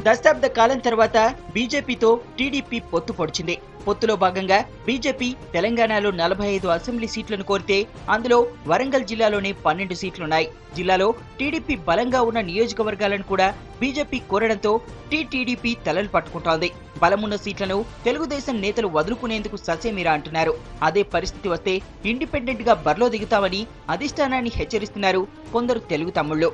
దశాబ్ద కాలం తర్వాత బీజేపీతో టీడీపీ పొత్తు పొడిచింది. పొత్తులో భాగంగా బీజేపీ తెలంగాణలో 45 అసెంబ్లీ సీట్లను కోరితే అందులో వరంగల్ జిల్లాలోనే 12 సీట్లున్నాయి. జిల్లాలో టీడీపీ బలంగా ఉన్న నియోజకవర్గాలను కూడా బీజేపీ కోరడంతో టీడీపీ తలలు పట్టుకుంటోంది. బలమున్న సీట్లను తెలుగుదేశం నేతలు వదులుకునేందుకు ససేమిరా అంటున్నారు. అదే పరిస్థితి వస్తే ఇండిపెండెంట్ గా బరిలో దిగుతామని అధిష్టానాన్ని హెచ్చరిస్తున్నారు కొందరు తెలుగు తమ్ముళ్లు.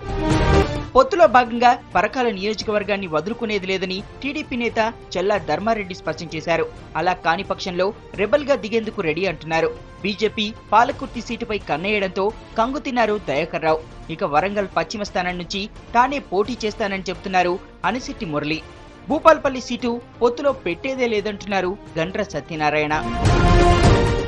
పొత్తులో భాగంగా పరకాల నియోజకవర్గాన్ని వదులుకునేది లేదని టీడీపీ నేత చెల్లా ధర్మారెడ్డి స్పష్టం చేశారు. అలా కాని పక్షంలో రెబల్ గా దిగేందుకు రెడీ అంటున్నారు. బీజేపీ పాలకుర్తి సీటుపై కన్నేయడంతో కంగుతిన్నారు దయాకర్ రావు. ఇక వరంగల్ పశ్చిమ స్థానం నుంచి తానే పోటీ చేస్తానని చెబుతున్నారు అనిశెట్టి మురళి. భూపాల్పల్లి సీటు పొత్తులో పెట్టేదే లేదంటున్నారు గండ్ర సత్యనారాయణ.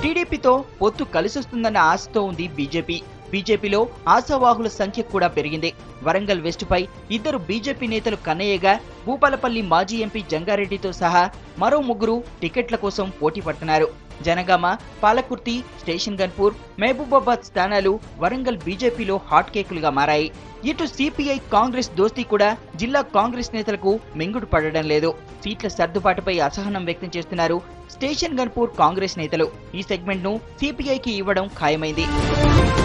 టీడీపీతో పొత్తు కలిసొస్తుందన్న ఆశతో ఉంది బీజేపీ. బీజేపీలో ఆశావాహుల సంఖ్య కూడా పెరిగింది. వరంగల్ వెస్ట్ పై 2 బీజేపీ నేతలు కన్నయ్యగా భూపాలపల్లి మాజీ ఎంపీ జంగారెడ్డితో సహా మరో 3 టికెట్ల కోసం పోటీ పడుతున్నారు. జనగామ, పాలకుర్తి, స్టేషన్ గన్పూర్, మహబూబాబాద్ స్థానాలు వరంగల్ బీజేపీలో హాట్ కేకులుగా మారాయి. ఇటు సిపిఐ కాంగ్రెస్ దోస్తీ కూడా జిల్లా కాంగ్రెస్ నేతలకు మింగుడు పడడం లేదు. సీట్ల సర్దుబాటుపై అసహనం వ్యక్తం చేస్తున్నారు స్టేషన్ గన్పూర్ కాంగ్రెస్ నేతలు. ఈ సెగ్మెంట్ ను సిపిఐకి ఇవ్వడం ఖాయమైంది.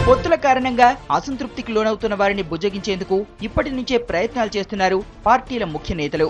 పొత్తుల కారణంగా అసంతృప్తికి లోనవుతున్న వారిని బుజ్జగించేందుకు ఇప్పటి నుంచే ప్రయత్నాలు చేస్తున్నారు పార్టీల ముఖ్య నేతలు.